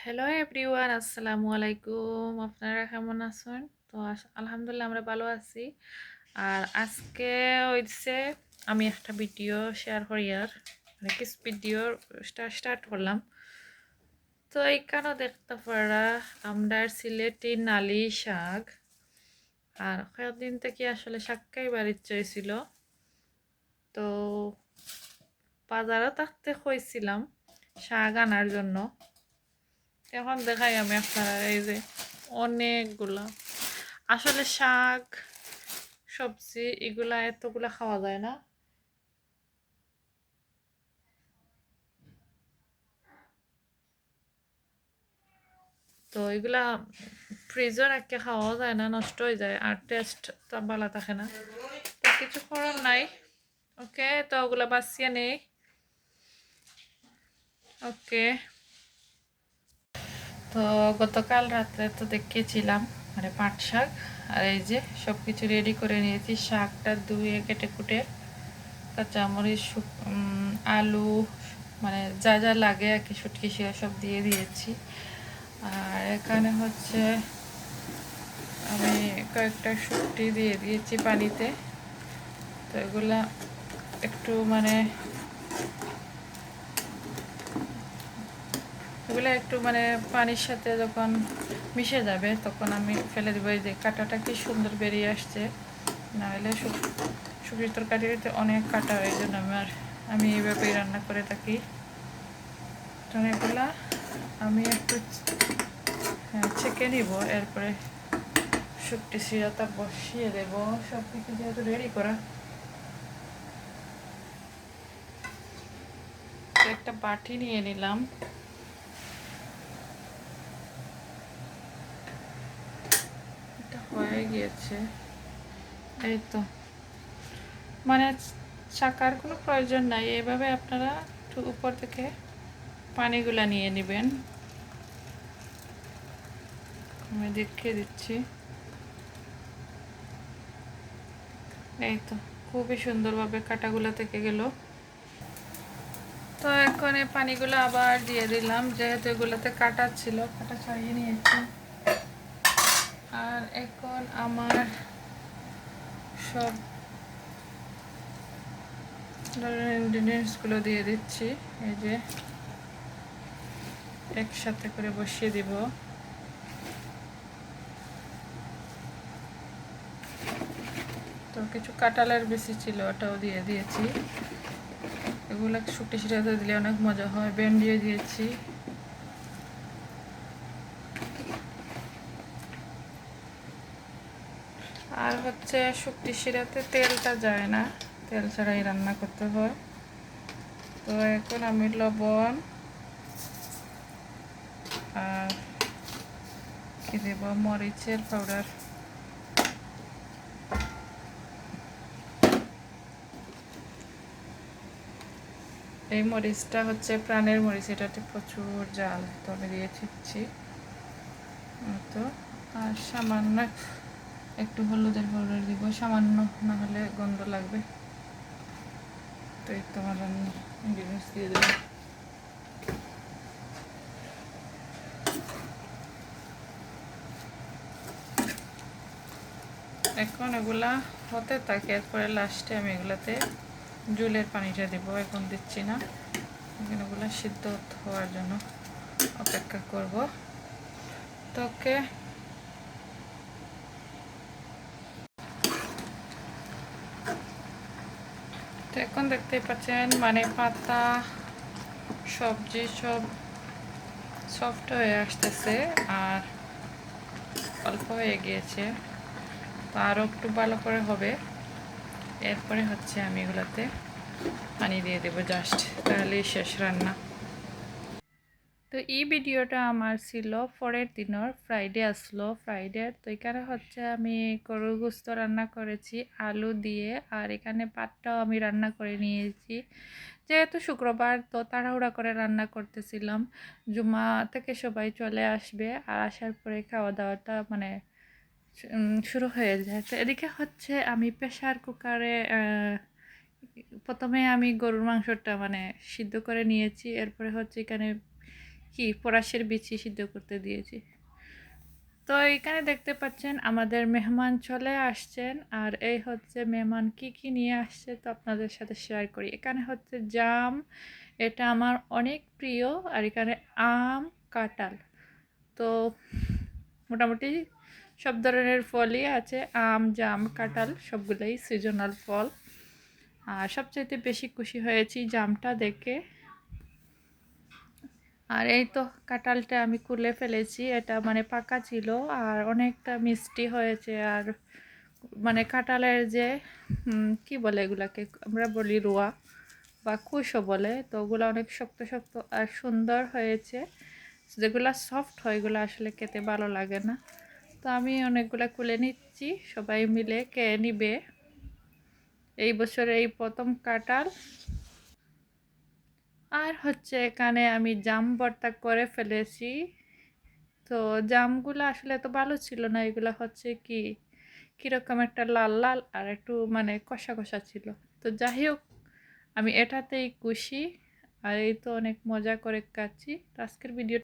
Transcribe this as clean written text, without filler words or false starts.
Hello everyone, আসসালামু আলাইকুম। আপনারা কেমন আছেন? তো আলহামদুলিল্লাহ আমরা ভালো আছি। আর আজকে হইছে আমি একটা ভিডিও শেয়ার করি, আর মানে কিছু ভিডিও স্টার্ট করলাম। তো এইখানে দেখতে পারা আমরা সিলেটি নালি শাক, আর কয়েকদিন থেকে আসলে শাক খাইবার ইচ্ছা হয়েছিল। তো বাজারে থাকতে কইছিলাম শাক আনার জন্য। এখন দেখাই আমি আপনারা, এই যে অনেকগুলা আসলে শাক সবজি এগুলা এতগুলা খাওয়া যায় না। তো এগুলা ফ্রিজে রাখতে খাওয়া যায় না, নষ্ট হয়ে যায় আর টেস্ট তো ভালো থাকে না। তো কিছু করার নাই। ওকে, তো ওগুলা বাঁচিয়ে নেই। ওকে, তো গতকাল রাত্রে তো দেখিয়েছিলাম মানে পাট শাক। আর এই যে সব কিছু রেডি করে নিয়েছি, শাকটা ধুয়ে কেটে কুটে কাঁচামরিচ আলু মানে যা যা লাগে আর কি শুটকি সেরা সব দিয়ে দিয়েছি। আর এখানে হচ্ছে আমি কয়েকটা শুটকি দিয়ে দিয়েছি পানিতে। তো এগুলা একটু মানে পানির সাথে যখন মিশে যাবে তখন আমি ফেলে দেবো। এই যে কাঁটাটা কি সুন্দর বেরিয়ে আসছে, নাহলে শুকিয়ে তরকারিতে অনেক কাটা, হয় এই জন্য আমি এইভাবেই রান্না করে থাকি। তো এগুলা আমি একটু ছেঁকে নিব, এরপরে শুকটি শিরাটা বসিয়ে দেব। সব কিছু যেহেতু রেডি করা, একটা বাটি নিয়ে নিলাম। এটা হয়ে গিয়েছে, এই তো। মানে চাকার কোনো প্রয়োজন নাই, এইভাবে আপনারা একটু উপর থেকে পানিগুলা নিয়ে নেবেন। আমি দেখিয়ে দিচ্ছি, এই তো খুবই সুন্দরভাবে কাটাগুলা থেকে গেল। তো এখন এই পানিগুলো আবার দিয়ে দিলাম, যেহেতু এগুলোতে কাটা ছিল, কাটা ছাড়িয়ে নিয়েছি। আর এখন আমার সব ধরনের ইনগ্রিডিয়েন্টসগুলো দিয়ে দিচ্ছি, এই যে একসাথে করে বসিয়ে দিব। তো কিছু কাঁঠালের বেশি ছিল, ওটাও দিয়ে দিয়েছি। এগুলো শুকটি শিরাতে দিলে অনেক মজা হয়। ভেন্ডিও দিয়েছি। আর হচ্ছে শুকটি শিরাতে তেলটা যায় না, তেল ছাড়াই রান্না করতে হয়। তো এখন আমি লবণ আর কি দেব, মরিচের পাউডার। এই মরিচটা হচ্ছে প্রাণের মরিচ, এটাতে প্রচুর জাল, তো আমি দিয়ে দিচ্ছি। তো আর সামান্য একটু হলুদের পাউডার দিব, সামান্য, না হলে গন্ধ লাগবে। তো এই তো আমার ইনগ্রিডিয়েন্টস দিয়ে দেবো। এখন এগুলা হতে থাকে, এরপরে লাস্টে আমি এগুলাতে জলের পানিটা দেবো। এখন দিচ্ছি না, এখন এগুলো সিদ্ধ হওয়ার জন্য অপেক্ষা করব। তোকে তো এখন দেখতেই পাচ্ছেন মানে পাতা সবজি সব সফট হয়ে আসতেছে আর অল্প হয়ে গিয়েছে। তো আরও একটু ভালো করে হবে। এরপরে হচ্ছে আমি এগুলাতে পানি দিয়ে দেবো জাস্ট, তাহলেই শেষ রান্না। তো এই ভিডিওটা আমার ছিল পরের দিনের, ফ্রাইডে আসলো। ফ্রাইডে তো এখানে হচ্ছে আমি গরুর গোস্ত রান্না করেছি আলু দিয়ে, আর এখানে পাটটাও আমি রান্না করে নিয়েছি। যেহেতু শুক্রবার তো তাড়াহুড়া করে রান্না করতেছিলাম, জুমা থেকে সবাই চলে আসবে, আর আসার পরে খাওয়া দাওয়াটা মানে শুরু হয়ে যায়। তো এদিকে হচ্ছে আমি প্রেশার কুকারে প্রথমে আমি গরুর মাংসটা মানে সিদ্ধ করে নিয়েছি। এরপরে হচ্ছে এখানে কি পরাশের বিচি সিদ্ধ করতে দিয়েছি। তো এখানে দেখতে পাচ্ছেন আমাদের মেহমান চলে আসছেন, আর এই হচ্ছে মেহমান কি কি নিয়ে আসছে তো আপনাদের সাথে শেয়ার করি। এখানে হচ্ছে জাম, এটা আমার অনেক প্রিয়, আর এখানে আম, কাঁঠাল। তো মোটামুটি সব ধরনের ফলই আছে, আম, জাম, কাঁঠাল সবগুলোই সিজনাল ফল। আর সবচাইতে বেশি খুশি হয়েছি জামটা দেখে। আর এই তো কাঁঠালটা আমি খুলে ফেলেছি, এটা মানে পাকা ছিল আর অনেকটা মিষ্টি হয়েছে। আর মানে কাঁঠালের যে কি বলে এগুলাকে, আমরা বলি রোয়া বা কুশও বলে, তো ওগুলো অনেক শক্ত শক্ত আর সুন্দর হয়েছে। যেগুলো সফট হয় এগুলো আসলে খেতে ভালো লাগে না। তো আমি অনেকগুলো খুলে নিচ্ছি, সবাই মিলে খেয়ে নিবে। এই বছরে এই প্রথম কাঁঠাল। আর হচ্ছে এখানে আমি জাম ভর্তা করে ফেলেছি। তো জামগুলো আসলে এত ভালো ছিল না, এগুলো হচ্ছে কি কীরকম একটা লাল লাল আর একটু মানে কষা কষা ছিল। তো যাই হোক, আমি এটাতেই খুশি। আর এই তো অনেক মজা করে খাচ্ছি। তো আজকের ভিডিও